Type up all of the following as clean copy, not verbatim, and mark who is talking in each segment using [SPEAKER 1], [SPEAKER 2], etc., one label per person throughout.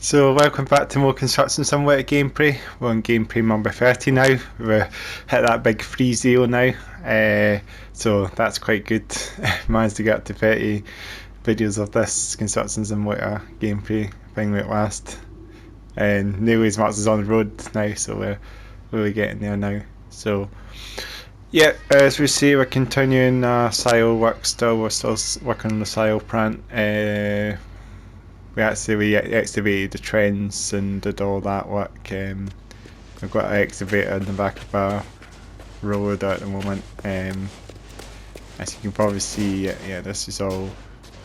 [SPEAKER 1] So welcome back to more Construction Simulator gameplay. We're on gameplay number 30 now. We've hit that big free zero now, so that's quite good. Managed to get up to 30 videos of this Construction Simulator gameplay thing at last. And nearly as much as on the road now, so we're really getting there now. So yeah, as we see, we're continuing silo work still. We're still working on the silo plant. We excavated the trench and did all that work. We've got an excavator in the back of our road at the moment. As you can probably see, yeah, this is all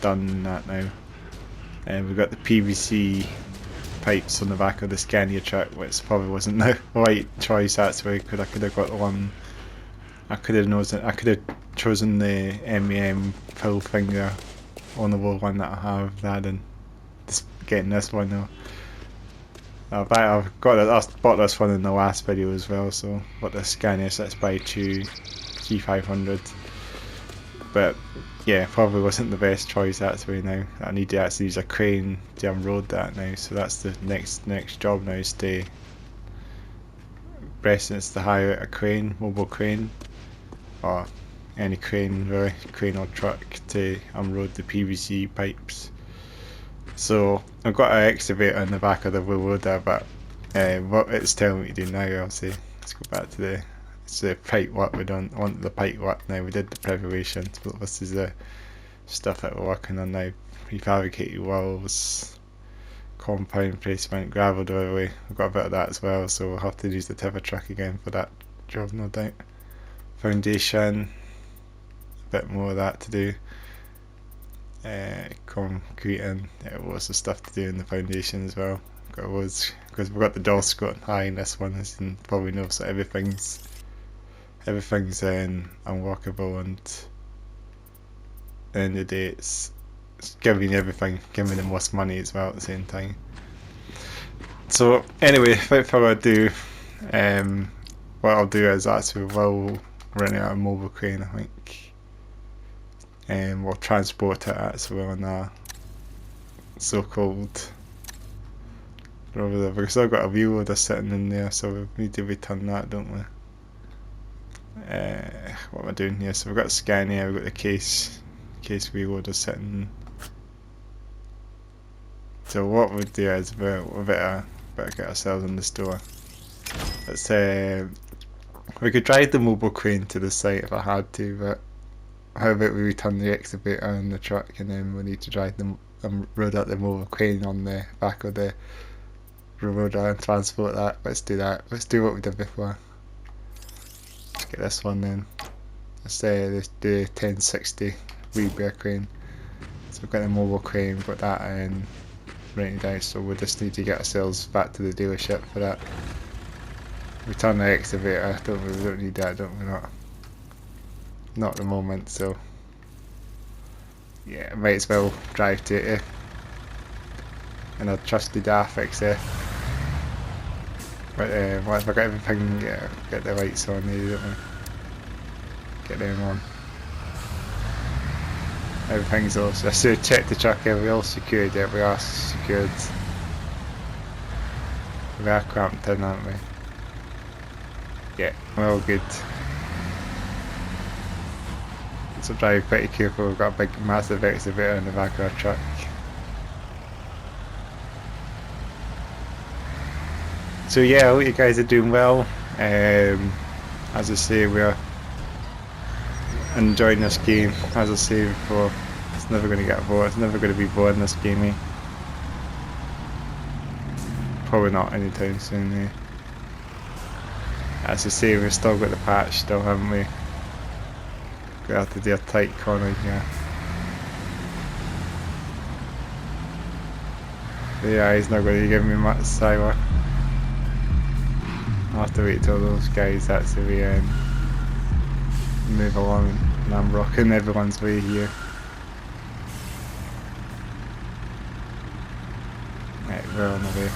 [SPEAKER 1] done that now. And we've got the PVC pipes on the back of the Scania truck, which probably wasn't the right choice actually, because I could have got the one. I could have chosen the MEM full finger on the wall one that I have rather than getting this one though. I bought this one in the last video as well, so bought the Scania 6x2 G500. But yeah, probably wasn't the best choice actually now. I need to actually use a crane to unload that now, so that's the next job now, is to to hire a crane, mobile crane, or any crane really, crane or truck, to unload the PVC pipes. So I've got an excavator in the back of the wheel loader, but what it's telling me to do now, obviously, let's go back to the pipe work. We don't want the pipe work now. We did the preparation, but this is the stuff that we're working on now. Prefabricated walls, compound placement, gravel doorway. We've got a bit of that as well, so we'll have to use the tipper truck again for that job, no doubt. Foundation, a bit more of that to do. Concreting, lots of stuff to do in the foundation as well. Got loads, because we've got the door squat high in this one, as you can probably know, so everything's unworkable, and at the end of the day it's giving the most money as well at the same time. So anyway, without further ado, what I'll do is actually we'll rent out a mobile crane, I think. And we'll transport it actually on a so-called rover there. We've still got a wheel loader sitting in there, so we need to return that, don't we? What am I doing here? So we've got Scania, we've got the case wheel loader sitting. So what we'll do is we better get ourselves in the store. Let's we could drive the mobile crane to the site if I had to, but how about we return the excavator and the truck, and then we need to drive them and load out the mobile crane on the back of the loader and transport that. Let's do that. Let's do what we did before. Let's get this one then. Let's do the 1060 rebar crane. So we've got the mobile crane, we've got that in rented down, so we just need to get ourselves back to the dealership for that. Return the excavator, we don't need that, don't we? Not at the moment, so yeah, might as well drive to it and I'll trust the Darfix there. But what if I got everything, get the lights on there, don't we? Get them on. Everything's all, so I should check the truck, we all secured, we are secured. We are clamped in, aren't we? Yeah, we're all good. So drive pretty careful, we've got a big massive excavator in the back of our truck. So yeah, I hope you guys are doing well. As I say, we're enjoying this game. As I say before, it's never going to get bored, it's never going to be boring, this game. Probably not anytime soon. As I say, we've still got the patch still, haven't we? We have to do a tight corner here. Yeah, he's not going to give me much cyber. I'll have to wait till those guys actually move along, and I'm rocking everyone's way here. Right, we're on the way.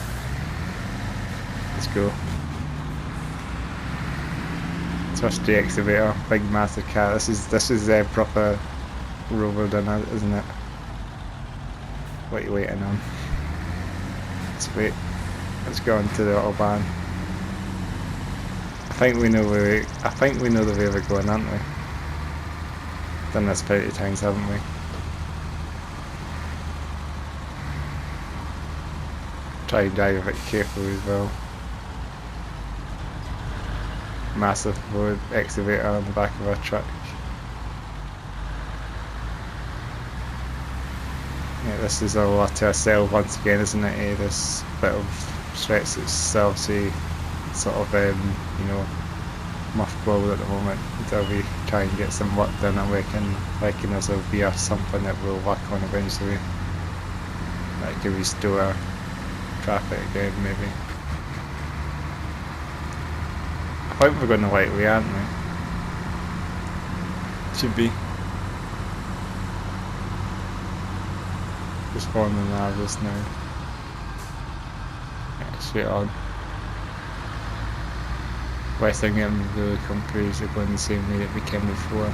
[SPEAKER 1] Let's go. Trust the excavator, big massive car. This is a proper rover done, isn't it? What are you waiting on? Sweet. Let's go on to the autobahn. I think we know the way we're going, aren't we? Done this plenty of times, haven't we? Try and drive a bit carefully as well. Massive road excavator on the back of our truck. Yeah, this is a lot to ourselves once again, isn't it? This bit of stretch itself, so sort of you know, mothballed at the moment until we try and get some work done, and we can reckon this will be something that we'll work on eventually. That can restore traffic again, maybe. I think we're going the right way, aren't we? Should be. Just following the navs now. Yeah, straight on. West England really countries are going the same way that we came before.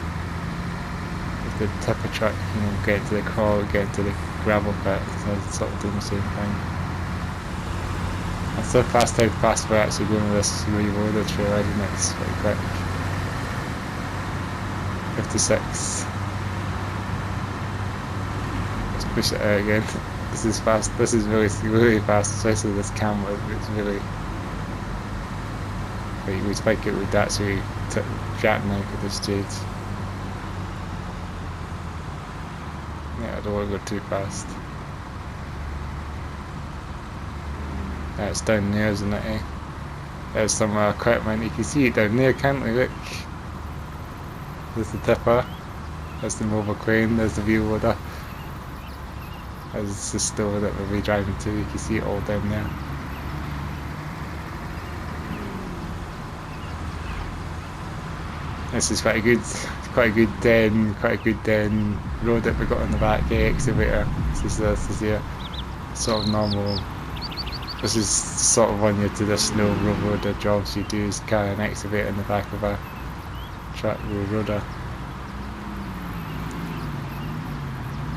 [SPEAKER 1] With the tipper truck, you know, get to the crawl, get to the gravel pit, so it's sort of doing the same thing. I'm so fast how fast we're actually going with this reloaded trail, isn't it? It's pretty quick. 56. Let's push it out again. This is fast. This is really fast, especially this camera. It's really. Like, we spike it with actually jackknife at this stage. Yeah, I don't want to go too fast. Yeah, it's down there, isn't it? Eh? There's some equipment. You can see it down there, can't we? Look. There's the tipper. There's the mobile crane. There's the wheel loader. There's the store that we'll be driving to. You can see it all down there. This is quite a good road that we got on the back excavator. This is here, sort of normal. This is sort of on your traditional road jobs you do, is carry an excavator in the back of a truck with a loader.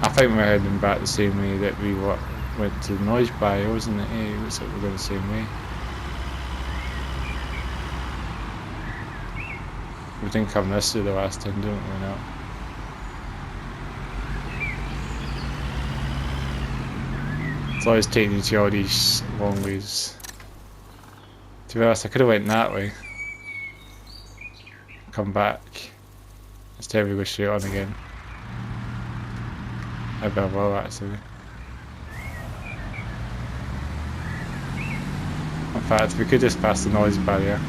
[SPEAKER 1] I think we're heading back the same way that we went to the noise barrier, wasn't it? It looks like we're going the same way. We didn't come this way the last time, didn't we? No. It's always taking you to all these long ways. To be honest, I could have went that way. Come back. Instead we go straight on again. I bet I will actually. In fact, we could just pass the noise barrier.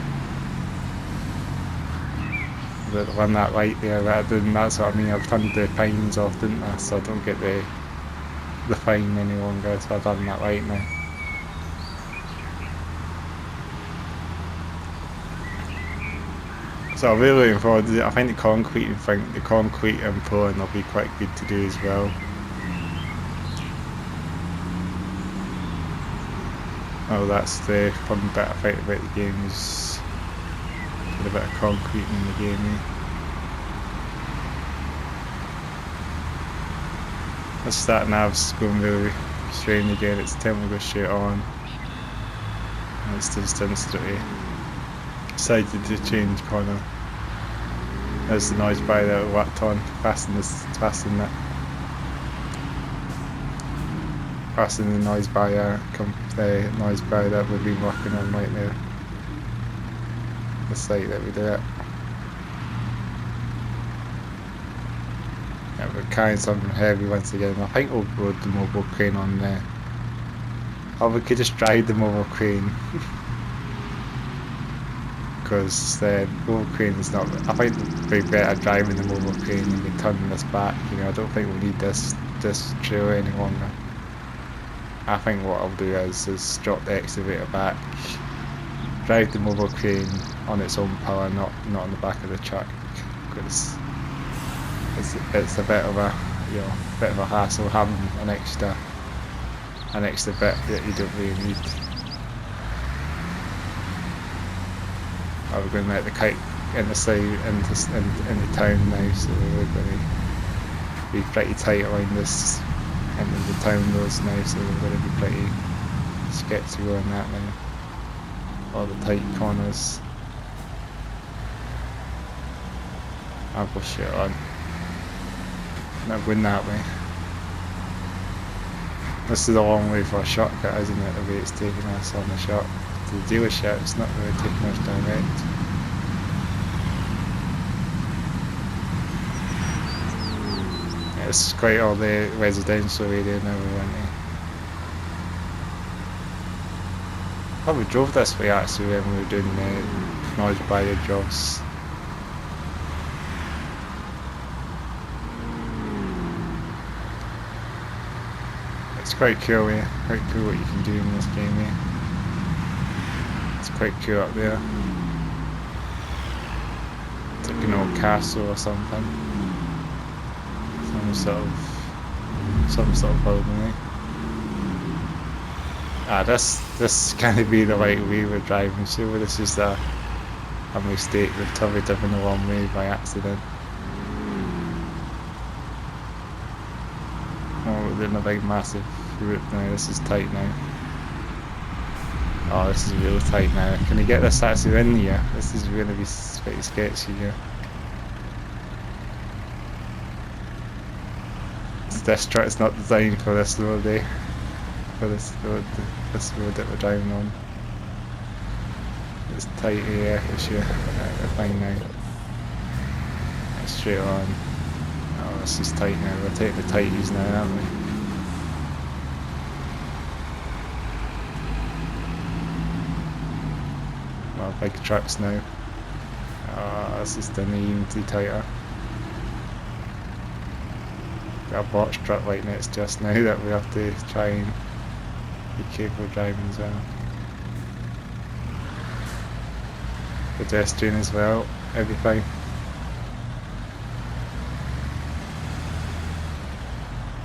[SPEAKER 1] The one that light there, that's what I mean. I've turned the pines off, didn't I? So I don't get the fine any longer. So I've done that light now. So I'm really looking forward to it. I think the concrete and pouring will be quite good to do as well. Oh, that's the fun bit I think about the game, is a bit of concrete in the game. Let's start nav's going really strange again. It's telling me to go straight on. And it's just instantly decided to change corner. There's the noise barrier that we whacked on. Fasten the noise barrier. Noise barrier that we've been working on right now. The site that we did it. Yeah, we're carrying something heavy once again. I think we'll put the mobile crane on there. Or we could just drive the mobile crane. Because the mobile crane is not. I think it'd be better driving the mobile crane and we turning this back. You know, I don't think we need this trail any longer. I think what I'll do is drop the excavator back, drive the mobile crane on its own power, not on the back of the truck, because it's a bit of a hassle having an extra bit that you don't really need. We're going to let the kite in the side in the town now, so we're going to be pretty tight around this into the town roads now, so we're going to be pretty sketchy going that now. All the tight corners. I'll go straight on. Not going that way. This is a long way for a shortcut, isn't it? The way it's taking us on the shot to the dealership, it's not really taking us direct. Yeah, it's quite all the residential area now we went to. Probably drove this way actually when we were doing the knowledge barrier jobs. It's quite cool, yeah. Quite cool what you can do in this game, yeah. It's quite cool up there. It's like an old castle or something. Some sort of building, eh? Ah, this can't be the right way we're driving, so this is a mistake. We've totally driven the wrong way by accident. Oh, we're doing a big massive route now. This is tight now. Oh, this is real tight now. Can I get this actually in here? This is going to be pretty sketchy here. This truck is not designed for this road, eh? For this road that we're driving on. It's tight here, issue. We're fine now. It's straight on. Oh, this is tight now. We're taking the tighties now, aren't we? Well, big trucks now. Oh, this is done even tighter. Got a box truck right next to us now that we have to try and be careful driving as well. Pedestrian as well, everything.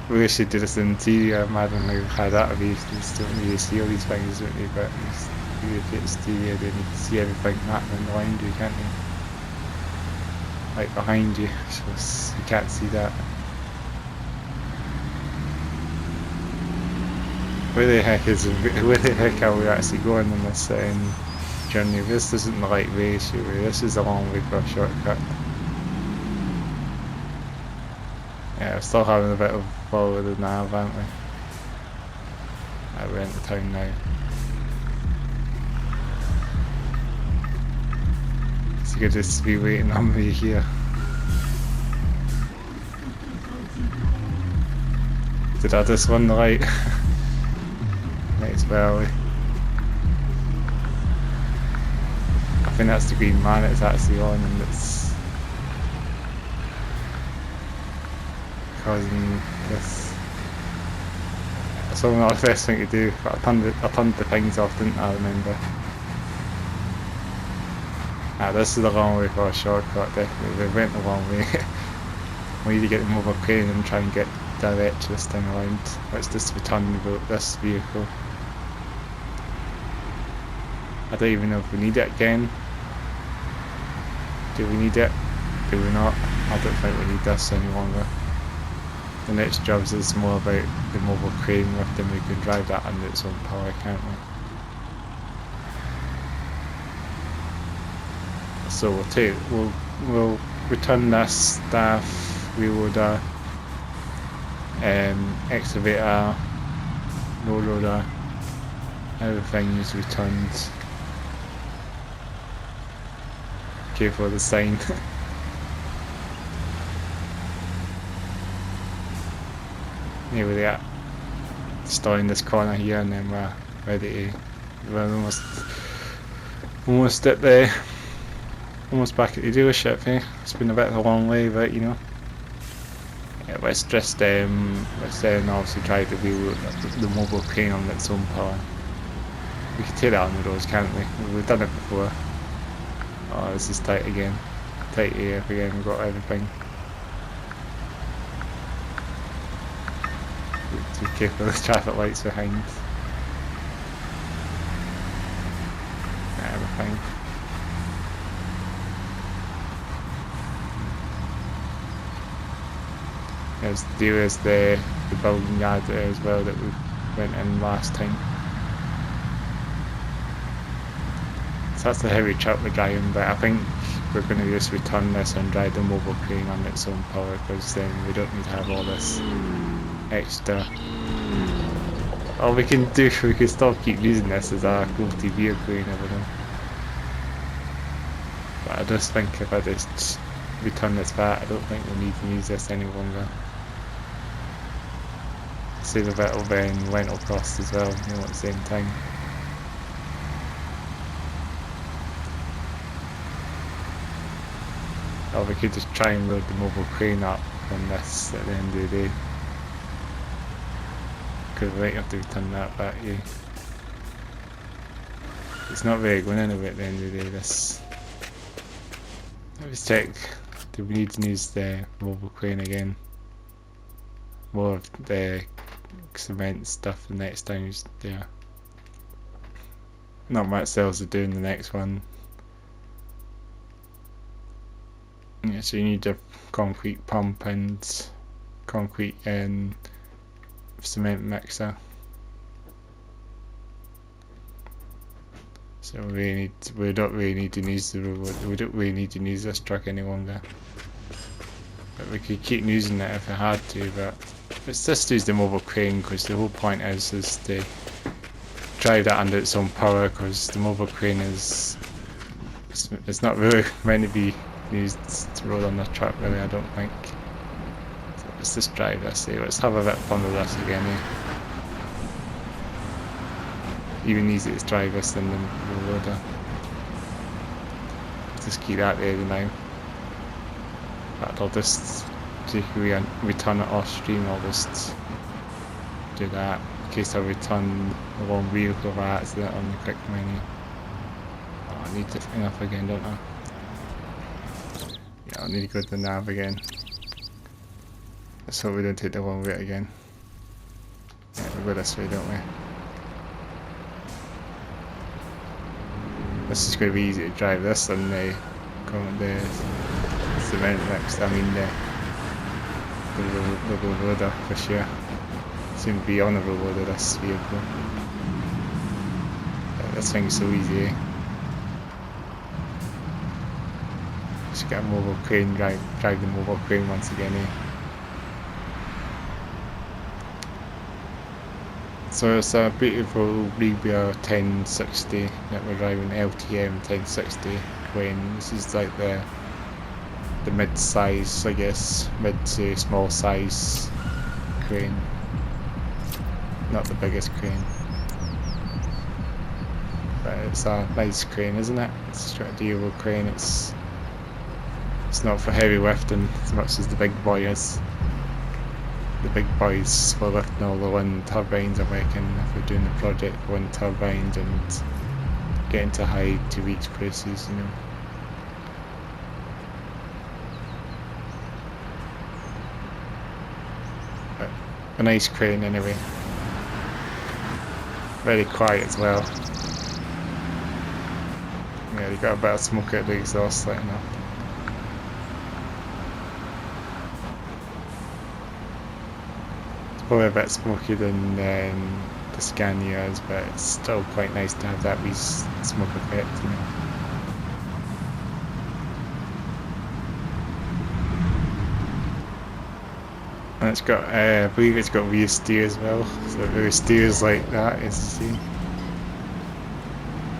[SPEAKER 1] We wish they did this interior, imagine how hard that would be. You still don't really see all these things, don't you? But if it's exterior, then you can see everything happening around you, can't you? Like behind you, so you can't see that. Where the heck are we actually going on this journey? This isn't the right way, surely. This is a long way for a shortcut. Yeah, we're still having a bit of follow the nav, aren't we? We're into town now. So you could just be waiting on me here. Did I just run the light? Next valley. I think that's the green man it's actually on, and it's causing this. That's probably not the best thing to do, but I turned the things off, didn't I, remember? Ah, this is the long way for a shortcut, definitely. We went the long way. We need to get the mobile crane and try and get direct this time around. Let's just return this vehicle. I don't even know if we need it again. Do we need it? Do we not? I don't think we need this any longer. The next job is more about the mobile crane lift, and we can drive that under its own power, can't we? So we'll return this staff reloader, excavator, low loader, everything is returned. For the sign. Here we are, starting this corner here, and then we're ready to. We're almost at the, almost back at the dealership. Eh? It's been a bit of a long way, but you know. Yeah, let's just obviously try to wheel the mobile crane on its own power. We can take that on the roads, can't we? We've done it before. Oh, this is tight again. Tight AF again, we've got everything. Be careful of the traffic lights behind. Everything. There's the building yard there as well that we went in last time. So that's the heavy truck we're driving, but I think we're going to just return this and drive the mobile crane on its own power, because then we don't need to have all this extra. All we can do, we can still keep using this as a floaty vehicle and everything. But I just think if I just return this back, I don't think we need to use this any longer. Save a bit of rental cost as well, you know, at the same time. Or we could just try and load the mobile crane up on this at the end of the day. Because we might have to return that back, yeah. It's not really going anywhere at the end of the day, this. Let's check, do we need to use the mobile crane again? More of the cement stuff the next time you there. Not much else to do in the next one. Yeah, so you need a concrete pump and concrete and cement mixer. So we don't really need to use the robot. We don't really need to use this truck any longer. But we could keep using it if we had to. But let's just use the mobile crane, because the whole point is to drive that under its own power. Because the mobile crane is it's not really meant to be used to roll on the truck, really. I don't think. So let's just drive this. Let's have a bit of fun with this again. Even easier to drive this than the loader. Just keep that there now. But I'll just, if we return it off stream, I'll just do that. In case I return the one vehicle by accident on the quick menu. Oh, I need to thing up again, don't I? Yeah, I need to go to the nav again. Let's hope we don't take the wrong way again. Yeah, we go this way, don't we? This is going to be easy to drive this than the cement mix. I mean the loader for sure. Seem to be on the loader, this vehicle. This thing's so easy. Just get a mobile crane, drive the mobile crane once again. So it's a beautiful Rebia 1060 that we're driving, LTM 1060 crane. This is like the mid-size, I guess, mid to small size crane. Not the biggest crane. But it's a nice crane, isn't it? It's a durable crane. It's not for heavy lifting as much as the big boy is. The big boys were lifting all the wind turbines, I reckon, if we're doing the project for wind turbines and getting to high to reach places, you know. But a nice crane anyway. Very quiet as well. Yeah, you got a bit of smoke out the exhaust letting up. Probably a bit smokier than the Scanias, but it's still quite nice to have that wee smoke effect, you know. And it's got, I believe it's got rear steer as well, so the rear steers like that, as you see.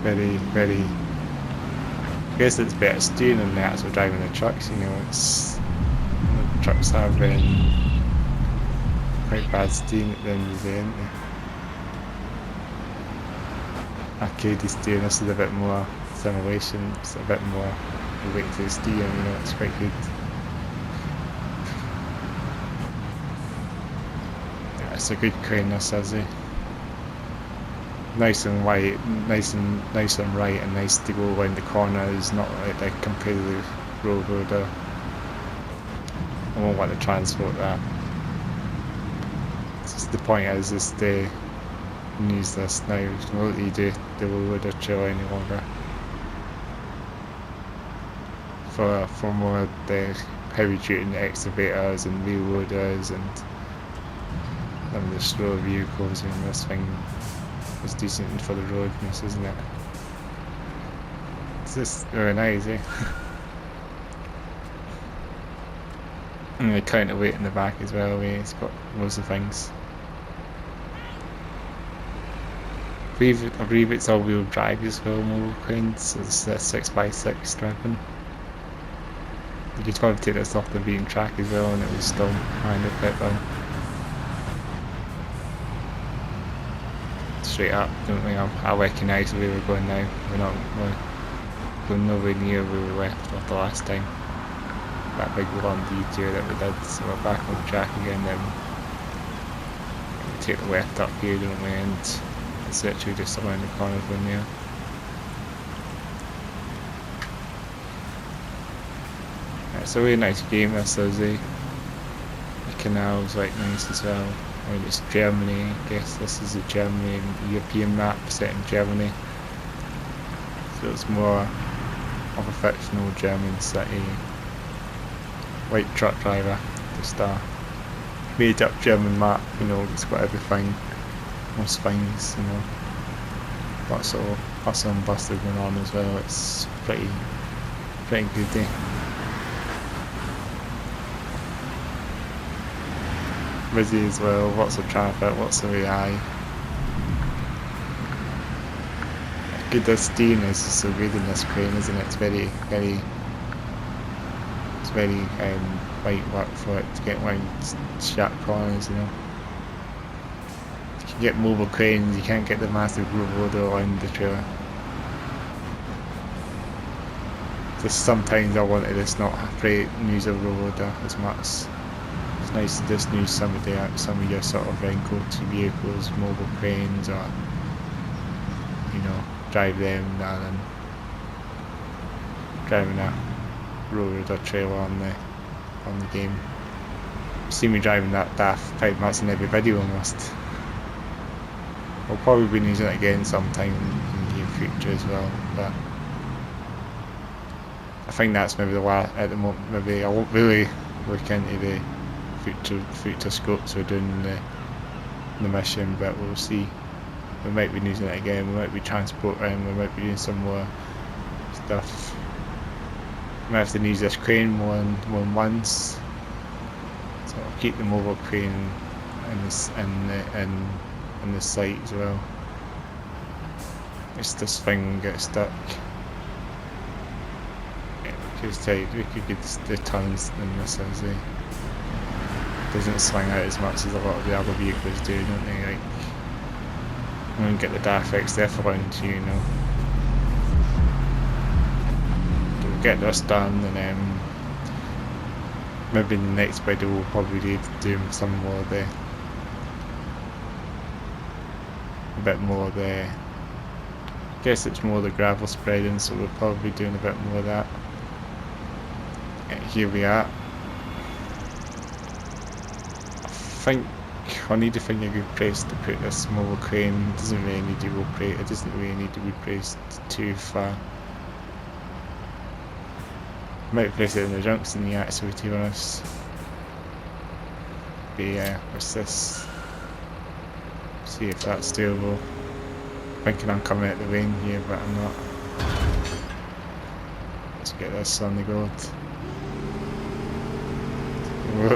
[SPEAKER 1] Very, very, I guess it's better steering than the actual driving the trucks, you know. It's, the trucks have quite bad steering at the end of the day, aren't they? Arcade steering, this is a bit more simulation, it's a bit more weight to the steering, you know, it's quite good. Yeah, it's a good crane, this is it. Nice and wide, nice and right, and nice to go around the corners, not like compared to the road loader. I won't want to transport that. The point is to use this now. You won't need the loader chill any longer. For more of the heavy duty excavators and wheel loaders and some of the slower vehicles, and this thing is decent for the roadness, isn't it? It's just very nice, eh? And the counterweight in the back as well, eh? It's got loads of things. I believe it's all-wheel drive as well, mobile cranes, so it's a 6x6 driven. You could probably take this off the beaten track as well and it would still wind up quite well. Straight up, don't think I recognise where we're going now. We're going nowhere near where we left off the last time. That big long detour that we did, so we're back on the track again then. We take the left up here, don't we, and it's literally just around the corner from there. It's a really nice game, this is the canal's like nice as well. I mean, it's Germany, I guess this is a Germany European map set in Germany. So it's more of a fictional German city. White truck driver, just a made up German map, you know, it's got everything, most things, you know. Lots of hustle and bustle going on as well, it's pretty good day. Busy as well, lots of traffic, lots of AI. Good, the steering is so good in this crane, isn't it? It's very light work for it to get around sharp corners, you know. You can get mobile cranes, you can't get the massive road loader around the trailer. Just sometimes I wanted to not have to use a road loader as much. It's nice to just use some of your sort of go-to vehicles, mobile cranes, or you know, drive them rather than driving a road or trailer on the game. You see me driving that daft 5 minutes in every video almost. I'll probably be using it again sometime in the near future as well, but I think that's maybe the last at the moment. Maybe I won't really look into the future scopes we're doing the mission, but we'll see. We might be using it again, we might be transporting, we might be doing some more stuff. We might have to use this crane more than once, so I'll keep the mobile crane in the site as well. If this thing gets stuck, we could get the tons in this as it doesn't swing out as much as a lot of the other vehicles do, don't they? Like, we won't get the daft XF around you, you know. We'll get this done, and then maybe in the next video we'll probably need to do some more of the I guess it's more the gravel spreading, so we're probably doing a bit more of that. Here we are. I think I need to find a good place to put this mobile crane. It doesn't really need to be placed too far. Might place it in the junction the actually, to be honest. But yeah, what's this? See if that's doable. Thinking I'm coming out the rain here, but I'm not. Let's get this on the road.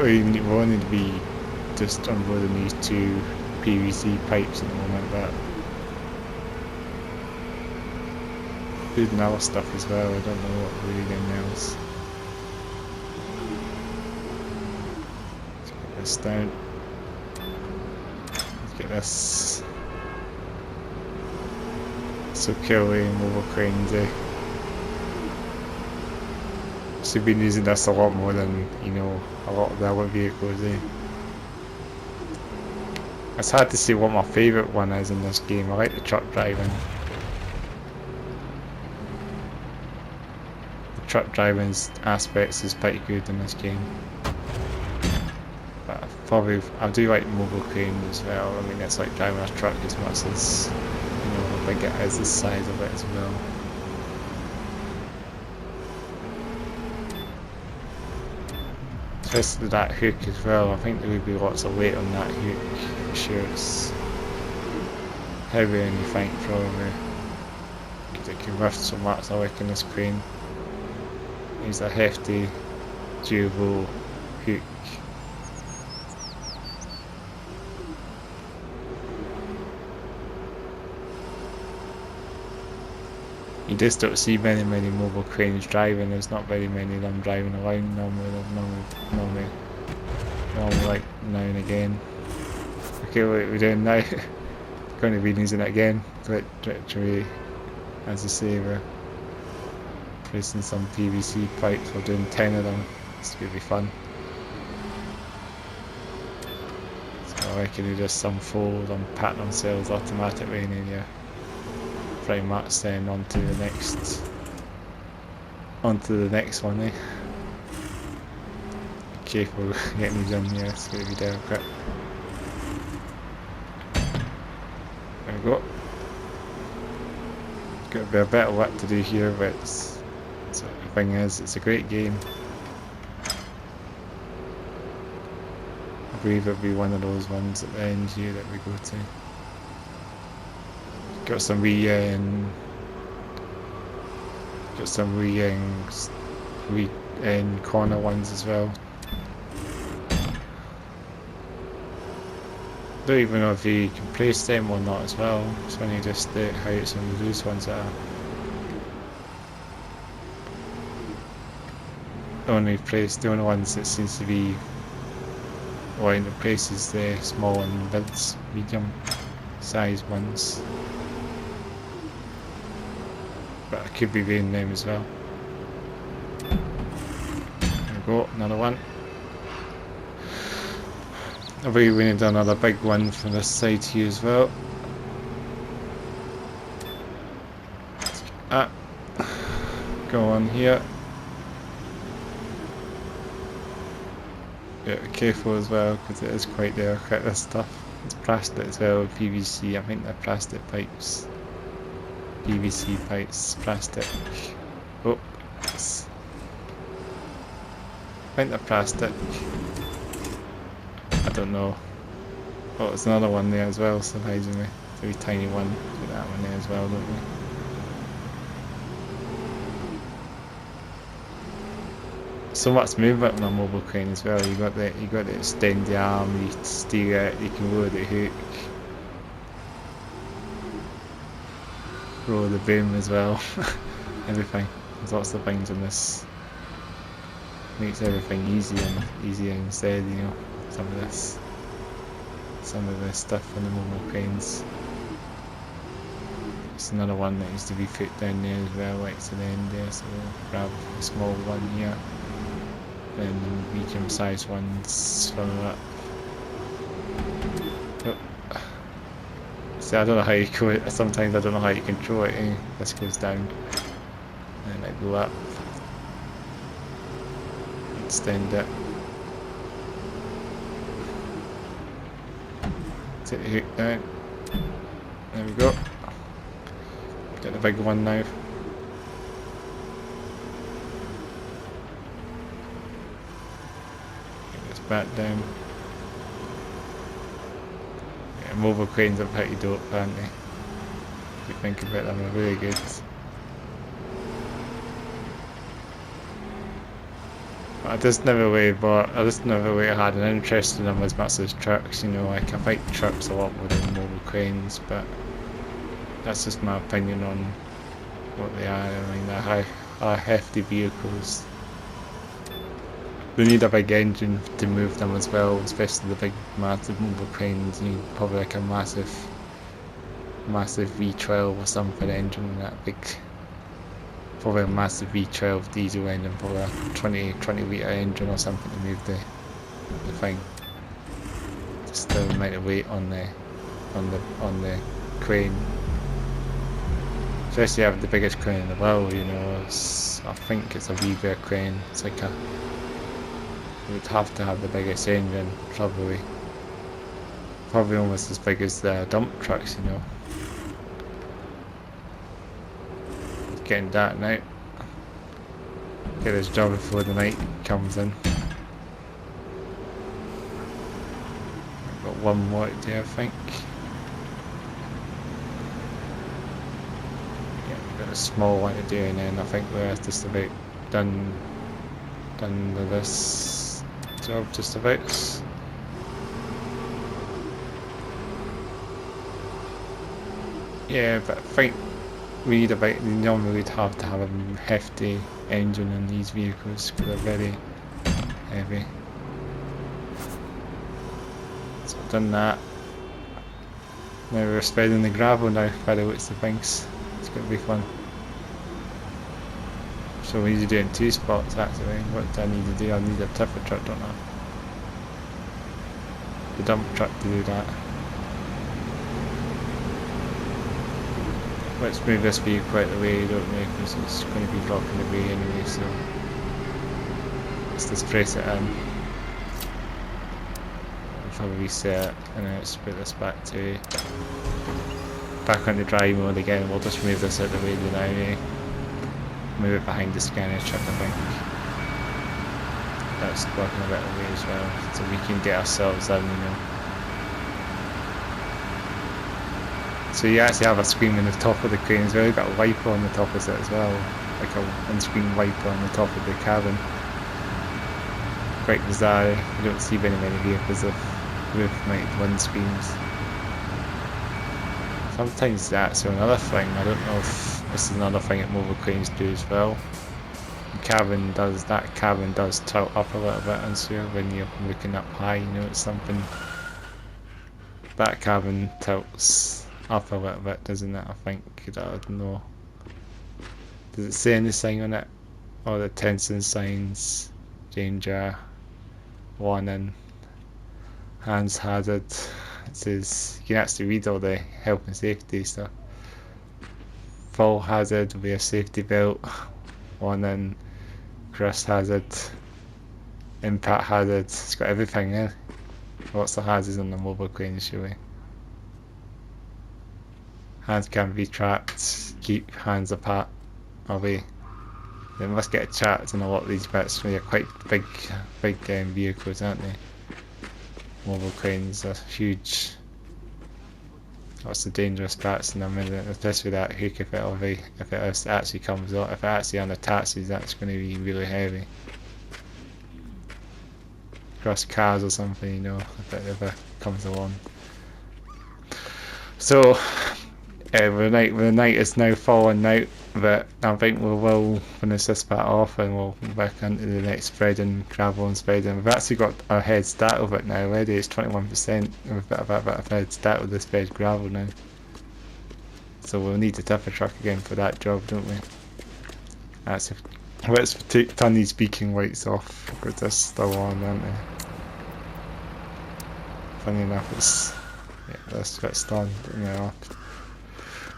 [SPEAKER 1] We need to be just unloading these 2 PVC pipes at the moment, but doing other stuff as well. I don't know what we're doing else. Let's get this down. Let's get this. So killing mobile cranes, eh? Should be using this a lot more than, you know, a lot of the other vehicles, eh? It's hard to say what my favourite one is in this game. I like the truck driving. The truck driving aspects is pretty good in this game. But I do like mobile cranes as well. I mean, it's like driving a truck as much as, you know, how big it is, the size of it as well. Especially that hook as well. I think there would be lots of weight on that hook. Sure, it's heavier than you think, probably. it can lift so much. I like in this crane. He's a hefty, durable hook. You just don't see many mobile cranes driving. There's not very many of them driving around. Normally like now and again. Okay, what are we doing now? Going to be using it again. Literally, as I say, we're placing some PVC pipes. We're doing 10 of them. It's going to be fun. So I reckon they just some fold and pat themselves automatically, and then you're pretty much then onto the next one, eh? Careful getting these in here, it's going to be delicate. There we go. Got a bit of work to do here, but the thing is, it's a great game. I believe it'll be one of those ones at the end here that we go to. Got some wee corner ones as well. Don't even know if you can place them or not as well. It's only just how it's some of those ones that are only placed. The only ones that seems to be in the place is the small and medium size ones. But I could be reading them as well. There we go, another one. I believe we need another big one from this side here as well. Go on here. Yeah, be careful as well because it is quite delicate, this stuff. It's plastic as well, PVC. I think they're plastic pipes. PVC pipes, plastic. Oh, yes. I think they're plastic. I don't know. Oh, there's another one there as well, surprisingly. A very tiny one. Put that one there as well, don't we? So much movement on a mobile crane as well. You got to extend the arm, you steer it, you can roll the hook. Roll the boom as well. Everything. There's lots of things in this. Makes everything easier instead, you know. Some of this stuff on the mobile cranes. It's another one that needs to be put down there as well, right to the end there, so we'll grab a small one here. Then medium sized ones further up. Oh. See, I don't know how you go it, sometimes I don't know how you control it, eh? This goes down. And I go up. Extend it. Take the hook down. There we go. Get the big one now. Get this back down. Yeah, mobile cranes are pretty dope, aren't they? If you think about them, they're really good. I just never really had an interest in them as much as trucks, you know. Like, I like trucks a lot more than mobile cranes, but that's just my opinion on what they are. I mean, they're hefty vehicles. They need a big engine to move them as well, especially the big massive mobile cranes. You need probably like a massive V12 or something engine in that big. Probably a massive V12 diesel engine, probably a 20 litre engine or something to move the thing. Just the amount of weight on the crane. Especially having the biggest crane in the world, you know. I think it's a V-bear crane. It's like you would have to have the biggest engine, probably almost as big as the dump trucks, you know. Getting dark now. Get this job before the night comes in. Got one more to do, I think. Yeah, a small one to do, and then I think we're just about done with this job just about. Yeah, but I think we normally would have to have a hefty engine in these vehicles because they're very heavy. So I've done that. Now we're spreading the gravel now by the looks of things. It's going to be fun. So we need to do it in 2 spots actually. What do I need to do? I need a tipper truck, don't I? The dump truck to do that. Let's move this vehicle out of the way, don't we? Because it's going to be blocking the way anyway, so let's just press it in. I'll reset and then let's put this back on the drive mode again. We'll just move this out of the way now. Move it behind the scanner truck, I think. That's blocking a bit away as well, so we can get ourselves in, you know. So you actually have a screen on the top of the crane as well. You've got a wiper on the top of it as well, like a windscreen wiper on the top of the cabin. Quite bizarre. You don't see many vehicles with like windscreens. Sometimes that's another thing. I don't know if this is another thing that mobile cranes do as well. That cabin does tilt up a little bit, and so when you're looking up high, you know it's something. That cabin tilts up a little bit, doesn't it? I think. I don't know. Does it say anything on it? Or the attention signs, danger, warning, hands hazard. It says you can actually read all the health and safety stuff. Fall hazard, wear safety belt, warning, crash hazard, impact hazard. It's got everything there. Lots of hazards on the mobile crane, surely. Hands can be tracked, keep hands apart, away. They must get tracked in a lot of these bits when they're quite big vehicles, aren't they? Mobile cranes are huge. Lots of dangerous parts in them, especially that hook if it actually comes off, if it actually unattaches, that's going to be really heavy. Across cars or something, you know, if it ever comes along. So, the night is now falling out, but I think we will finish this bit off and we'll back into the next spreading, gravel and spreading. We've actually got a head start of it now already. It's 21%. We've got a bit of a head start with the spread gravel now. So we'll need the tipper truck again for that job, don't we? Let's turn these beacon lights off because they're still on, aren't they? Funny enough, this bit's done.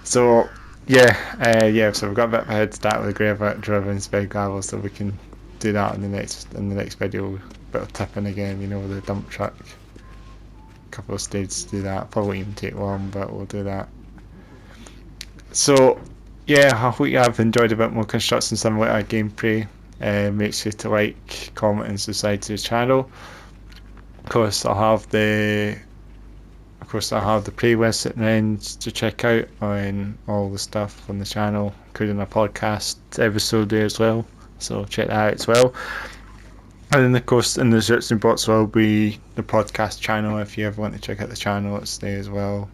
[SPEAKER 1] So so we've got a bit of a head start with the driven spread gravel, so we can do that in the next video. Bit of tipping again, you know, with the dump truck. A couple of stages to do that. Probably won't even take long, but we'll do that. So yeah, I hope you have enjoyed a bit more construction simulator gameplay. Make sure to like, comment and subscribe to the channel. Of course I'll have the playlist at the end to check out on all the stuff on the channel, including a podcast episode there as well, so check that out as well. And then of course in the description box will be the podcast channel. If you ever want to check out the channel, it's there as well.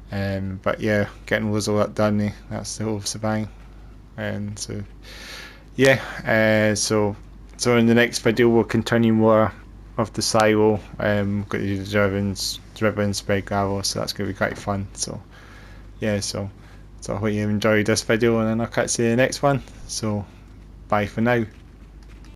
[SPEAKER 1] But yeah, getting loads of that done, that's the whole shebang. And so yeah, so in the next video we'll continue more of the silo. Got to do the driven spread gravel, so that's going to be quite fun. So yeah, so I hope you enjoyed this video, and then I'll catch you in the next one. So bye for now.